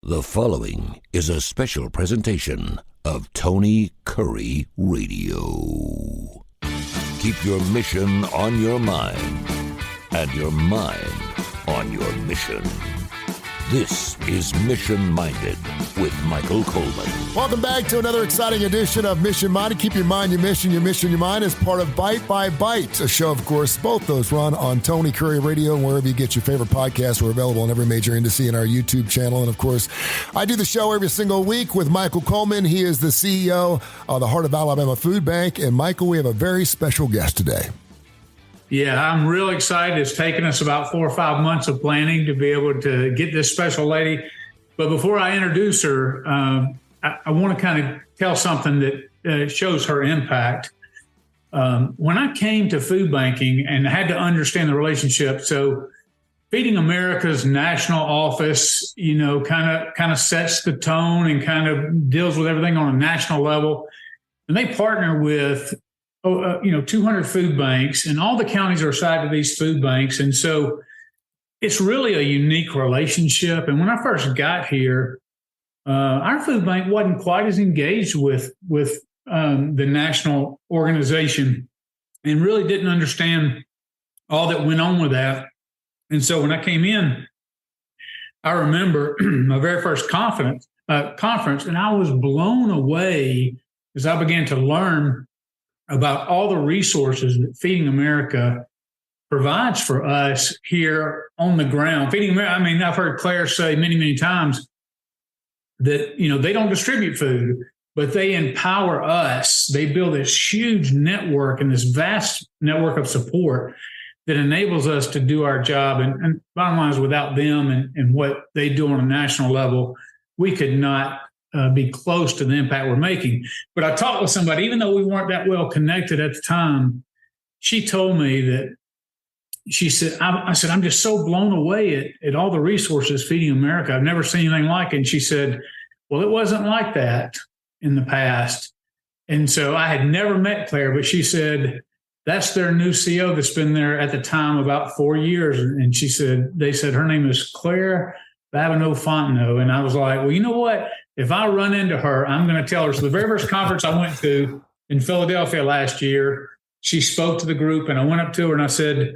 The following is a special presentation of Tony Kurre Radio. Keep your mission on your mind and your mind on your mission. This is Mission Minded with Michael Coleman. Welcome back to another exciting edition of Mission Minded. Keep your mind, your mission, your mission, your mind as part of Bite by Bite, a show, of course, both those run on Tony Kurre Radio and wherever you get your favorite podcasts. We're available on every major industry in our YouTube channel. And, of course, I do the show every single week with Michael Coleman. He is the CEO of the Heart of Alabama Food Bank. And, Michael, we have a very special guest today. Yeah, I'm real excited. It's taken us about 4 or 5 months of planning to be able to get this special lady. But before I introduce her, I want to kind of tell something that shows her impact. When I came to food banking and I had to understand the relationship, so Feeding America's national office, kind of sets the tone and kind of deals with everything on a national level. And they partner with 200 food banks, and all the counties are assigned to these food banks. And so it's really a unique relationship. And when I first got here, our food bank wasn't quite as engaged with the national organization and really didn't understand all that went on with that. And so when I came in, I remember my very first conference, and I was blown away as I began to learn about all the resources that Feeding America provides for us here on the ground. Feeding America, I've heard Claire say many, many times that, they don't distribute food, but they empower us. They build this huge network and this vast network of support that enables us to do our job. And bottom line is, without them and what they do on a national level, we could not be close to the impact we're making. But I talked with somebody, even though we weren't that well connected at the time, she told me that, she said, I said, I'm just so blown away at all the resources Feeding America. I've never seen anything like it. And she said, well, it wasn't like that in the past. And so I had never met Claire, but she said, that's their new CEO that's been there at the time about 4 years. And she said, they said her name is Claire Babineaux-Fontenot. And I was like, well, you know what? If I run into her, I'm going to tell her. So the very first conference I went to in Philadelphia last year, she spoke to the group, and I went up to her and I said,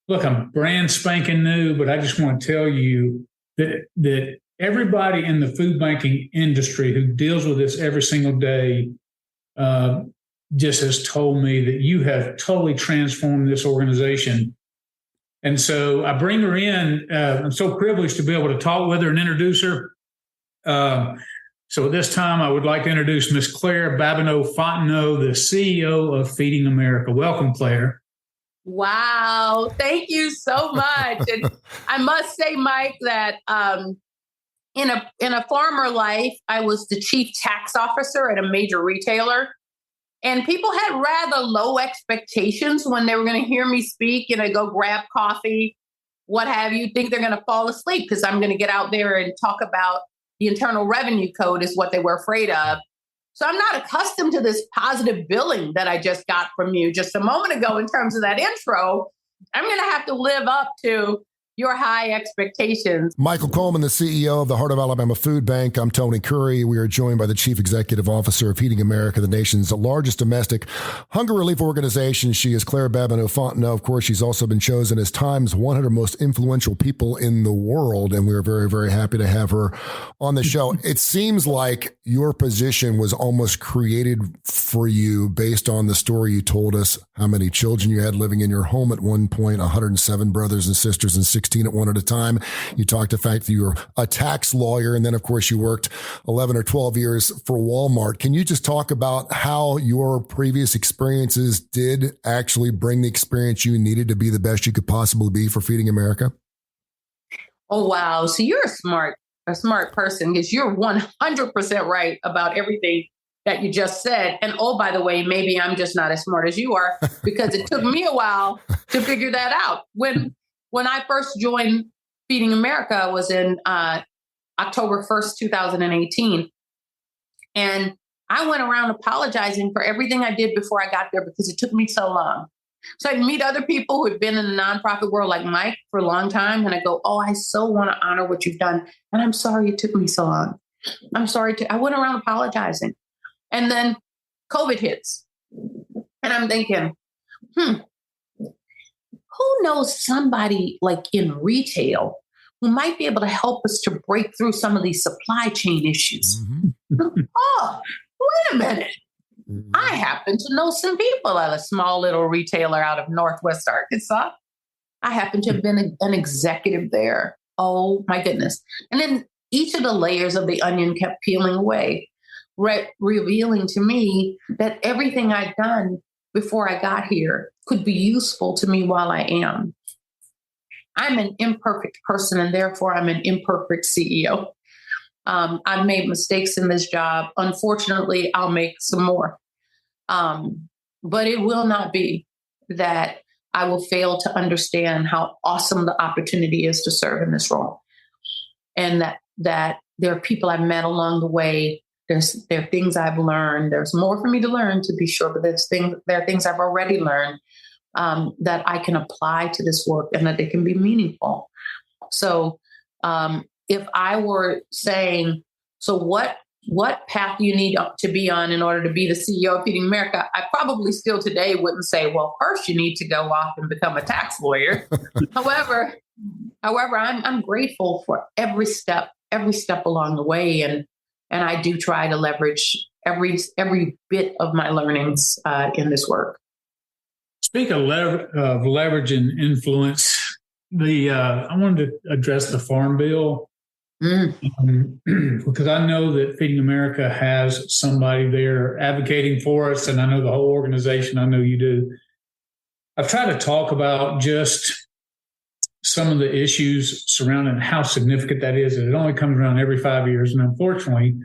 look, I'm brand spanking new, but I just want to tell you that everybody in the food banking industry who deals with this every single day just has told me that you have totally transformed this organization. And so I bring her in. I'm so privileged to be able to talk with her and introduce her. So at this time, I would like to introduce Ms. Claire Babineaux-Fontenot, the CEO of Feeding America. Welcome, Claire. Wow. Thank you so much. And I must say, Mike, that in a former life, I was the chief tax officer at a major retailer. And people had rather low expectations when they were going to hear me speak, go grab coffee, what have you, think they're going to fall asleep because I'm going to get out there and talk about the Internal Revenue Code is what they were afraid of. So I'm not accustomed to this positive billing that I just got from you just a moment ago in terms of that intro. I'm going to have to live up to your high expectations. Michael Coleman, the CEO of the Heart of Alabama Food Bank. I'm Tony Kurre. We are joined by the Chief Executive Officer of Feeding America, the nation's largest domestic hunger relief organization. She is Claire Babineaux-Fontenot. Of course, she's also been chosen as Time's 100 most influential people in the world, and we are very, very happy to have her on the show. It seems like your position was almost created for you based on the story you told us, how many children you had living in your home at one point, 107 brothers and sisters and 16 at one at a time. You talked the fact that you were a tax lawyer, and then, of course, you worked 11 or 12 years for Walmart. Can you just talk about how your previous experiences did actually bring the experience you needed to be the best you could possibly be for Feeding America? Oh, wow. So you're a smart person, because you're 100% right about everything that you just said. And oh, by the way, maybe I'm just not as smart as you are, because it took me a while to figure that out. When I first joined Feeding America was in October 1st, 2018. And I went around apologizing for everything I did before I got there because it took me so long. So I meet other people who have been in the nonprofit world like Mike for a long time. And I go, oh, I so want to honor what you've done. And I'm sorry it took me so long. I went around apologizing. And then COVID hits. And I'm thinking, who knows somebody like in retail who might be able to help us to break through some of these supply chain issues? Oh, wait a minute. I happen to know some people at a small little retailer out of Northwest Arkansas. I happen to have been an executive there. Oh, my goodness. And then each of the layers of the onion kept peeling away, revealing to me that everything I'd done before I got here could be useful to me while I am. I'm an imperfect person, and therefore I'm an imperfect CEO. I've made mistakes in this job. Unfortunately, I'll make some more. But it will not be that I will fail to understand how awesome the opportunity is to serve in this role. And that there are people I've met along the way. There are things I've learned. There's more for me to learn, to be sure, but there are things I've already learned that I can apply to this work and that they can be meaningful. So if I were saying, so what path do you need to be on in order to be the CEO of Feeding America? I probably still today wouldn't say, well, first you need to go off and become a tax lawyer. However, I'm grateful for every step along the way. And I do try to leverage every bit of my learnings in this work. Speak of leverage and influence, I wanted to address the Farm Bill. Because I know that Feeding America has somebody there advocating for us, and I know the whole organization, I know you do. I've tried to talk about just some of the issues surrounding how significant that is. It only comes around every 5 years, and unfortunately,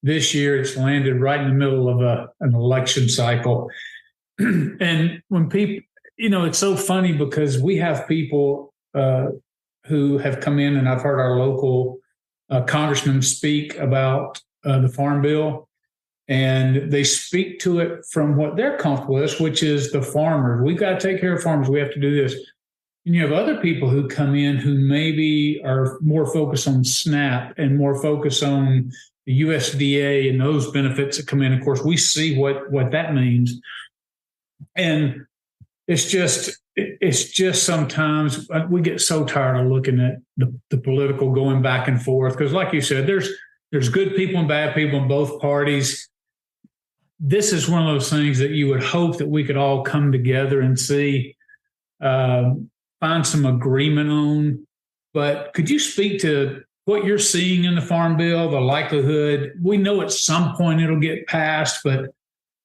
this year it's landed right in the middle of an election cycle. And when people, it's so funny because we have people who have come in, and I've heard our local congressmen speak about the Farm Bill, and they speak to it from what they're comfortable with, which is the farmers. We've got to take care of farmers. We have to do this. And you have other people who come in who maybe are more focused on SNAP and more focused on the USDA and those benefits that come in. Of course, we see what that means. And it's just sometimes we get so tired of looking at the political going back and forth. Because like you said, there's good people and bad people in both parties. This is one of those things that you would hope that we could all come together and see, find some agreement on. But could you speak to what you're seeing in the Farm Bill, the likelihood? We know at some point it'll get passed, but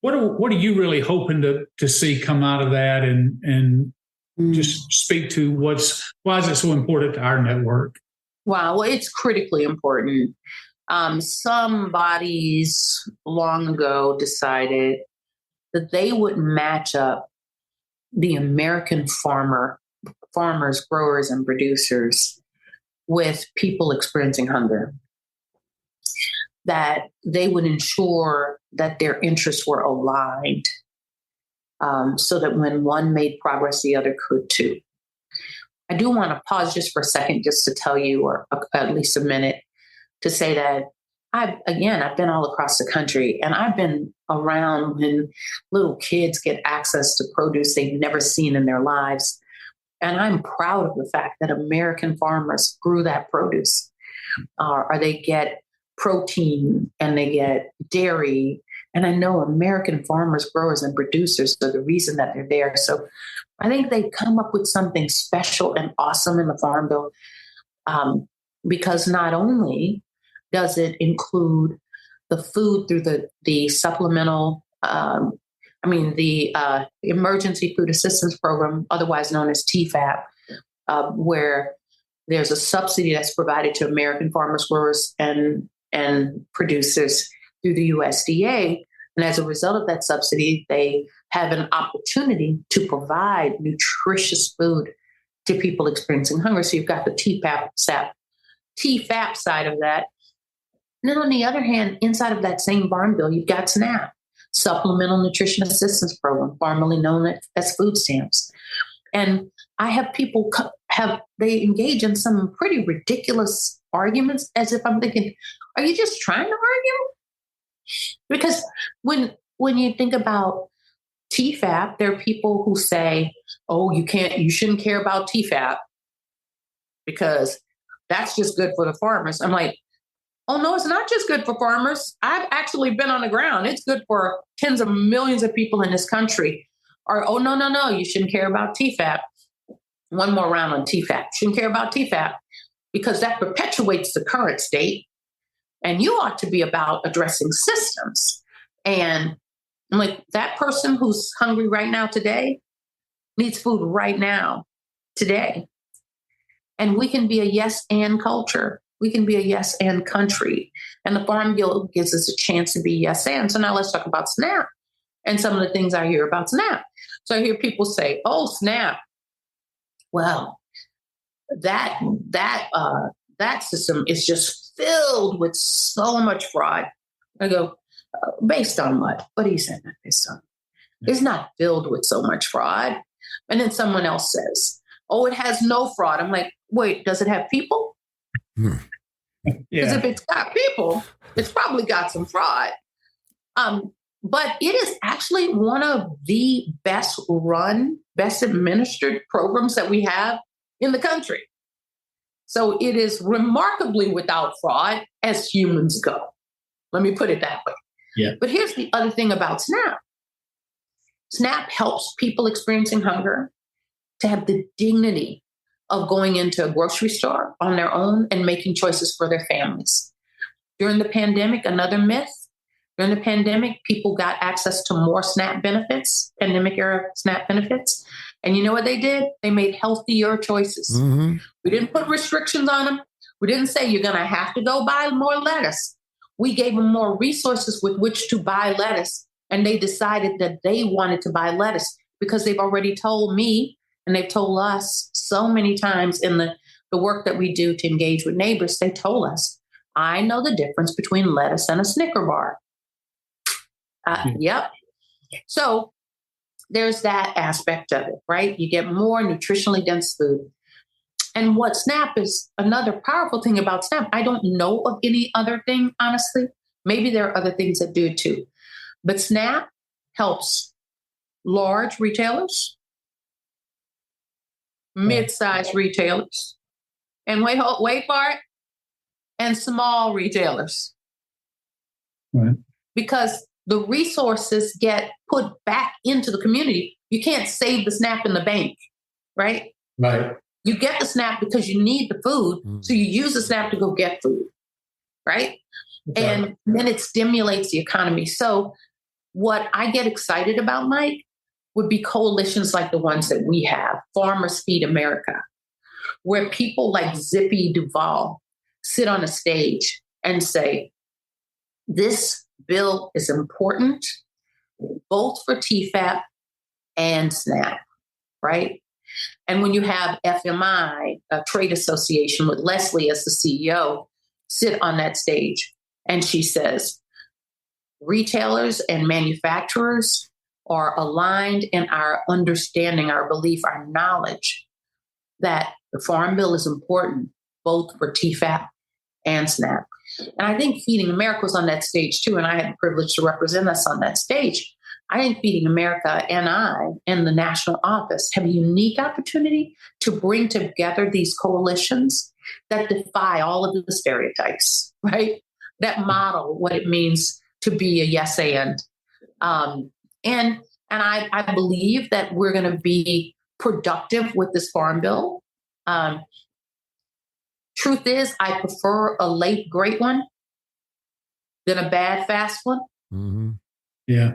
what are you really hoping to see come out of that, and just speak to why is it so important to our network? Wow, well, it's critically important. Some bodies long ago decided that they would match up the American farmers, growers, and producers with people experiencing hunger, that they would ensure that their interests were aligned, so that when one made progress, the other could too. I do want to pause just for a second, just to tell you, or at least a minute, to say that I've been all across the country, and I've been around when little kids get access to produce they've never seen in their lives. And I'm proud of the fact that American farmers grew that produce, or they get protein and they get dairy. And I know American farmers, growers, and producers are the reason that they're there. So I think they come up with something special and awesome in the Farm Bill, because not only does it include the food through the supplemental, the Emergency Food Assistance Program, otherwise known as TFAP, where there's a subsidy that's provided to American farmers, growers, and producers through the USDA. And as a result of that subsidy, they have an opportunity to provide nutritious food to people experiencing hunger. So you've got the TFAP side of that. And then on the other hand, inside of that same Farm Bill, you've got SNAP. Supplemental Nutrition Assistance Program, formerly known as food stamps. And I have people they engage in some pretty ridiculous arguments as if I'm thinking, are you just trying to argue? Because when you think about TFAP, there are people who say, oh, you shouldn't care about TFAP because that's just good for the farmers. I'm like, oh, no, it's not just good for farmers. I've actually been on the ground. It's good for tens of millions of people in this country. Or, oh, no, you shouldn't care about TFAP. One more round on TFAP. Shouldn't care about TFAP because that perpetuates the current state. And you ought to be about addressing systems. And I'm like, that person who's hungry right now today needs food right now, today. And we can be a yes and culture. We can be a yes and country. And the Farm Bill gives us a chance to be yes and. So now let's talk about SNAP and some of the things I hear about SNAP. So I hear people say, oh, SNAP. Well, that system is just filled with so much fraud. I go, based on what? What are you saying based on? It's not filled with so much fraud. And then someone else says, oh, it has no fraud. I'm like, wait, does it have people? Because if it's got people, it's probably got some fraud. But it is actually one of the best run, best administered programs that we have in the country. So it is remarkably without fraud as humans go. Let me put it that way. Yeah. But here's the other thing about SNAP. SNAP helps people experiencing hunger to have the dignity of going into a grocery store on their own and making choices for their families. During the pandemic, another myth, during the pandemic, people got access to more SNAP benefits, pandemic era SNAP benefits. And you know what they did? They made healthier choices. Mm-hmm. We didn't put restrictions on them. We didn't say you're going to have to go buy more lettuce. We gave them more resources with which to buy lettuce. And they decided that they wanted to buy lettuce because they've already told me and they've told us so many times in the work that we do to engage with neighbors. They told us, I know the difference between lettuce and a Snicker bar. Yep. So there's that aspect of it, right? You get more nutritionally dense food. And what SNAP is, another powerful thing about SNAP, I don't know of any other thing, honestly. Maybe there are other things that do it too. But SNAP helps large retailers, mid-sized retailers, and wait for it, and small retailers. Right. Because the resources get put back into the community. You can't save the SNAP in the bank, right? Right. You get the SNAP because you need the food, so you use the SNAP to go get food, right? Okay. And then it stimulates the economy. So what I get excited about, Mike, would be coalitions like the ones that we have, Farmers Feed America, where people like Zippy Duvall sit on a stage and say, this bill is important both for TFAP and SNAP, right? And when you have FMI, a trade association with Leslie as the CEO, sit on that stage and she says, retailers and manufacturers are aligned in our understanding, our belief, our knowledge that the Farm Bill is important both for TFAP and SNAP. And I think Feeding America was on that stage too, and I had the privilege to represent us on that stage. I think Feeding America and I, in the national office, have a unique opportunity to bring together these coalitions that defy all of the stereotypes, right? That model what it means to be a yes and. And I believe that we're going to be productive with this Farm Bill. Truth is, I prefer a late great one than a bad fast one. Mm-hmm. Yeah.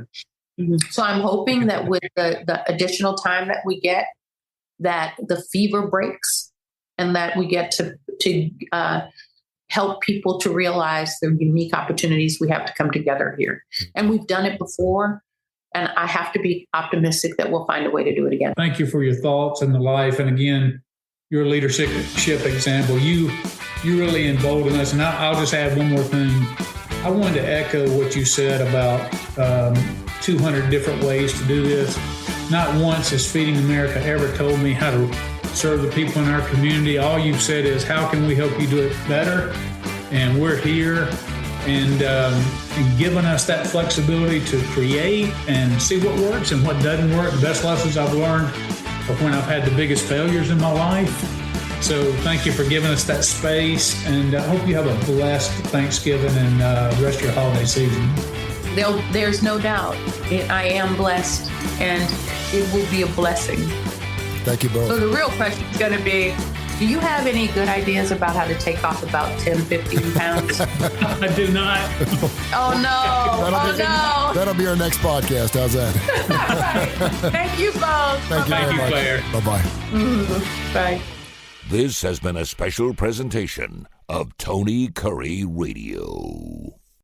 So I'm hoping that with the additional time that we get, that the fever breaks and that we get to help people to realize the unique opportunities we have to come together here. And we've done it before, and I have to be optimistic that we'll find a way to do it again. Thank you for your thoughts and the life. And again, your leadership example, you really embolden us. And I'll just add one more thing. I wanted to echo what you said about 200 different ways to do this. Not once has Feeding America ever told me how to serve the people in our community. All you've said is, how can we help you do it better? And we're here, and giving us that flexibility to create and see what works and what doesn't work. The best lessons I've learned are when I've had the biggest failures in my life. So thank you for giving us that space, and I hope you have a blessed Thanksgiving and rest of your holiday season. There's no doubt. I am blessed, and it will be a blessing. Thank you both. So the real question is going to be, do you have any good ideas about how to take off about 10, 15 pounds? I do not. Oh, no. That'll be our next podcast. How's that? Right. Thank you both. Thank you, Claire. Bye-bye. Mm-hmm. Bye. This has been a special presentation of Tony Curry Radio.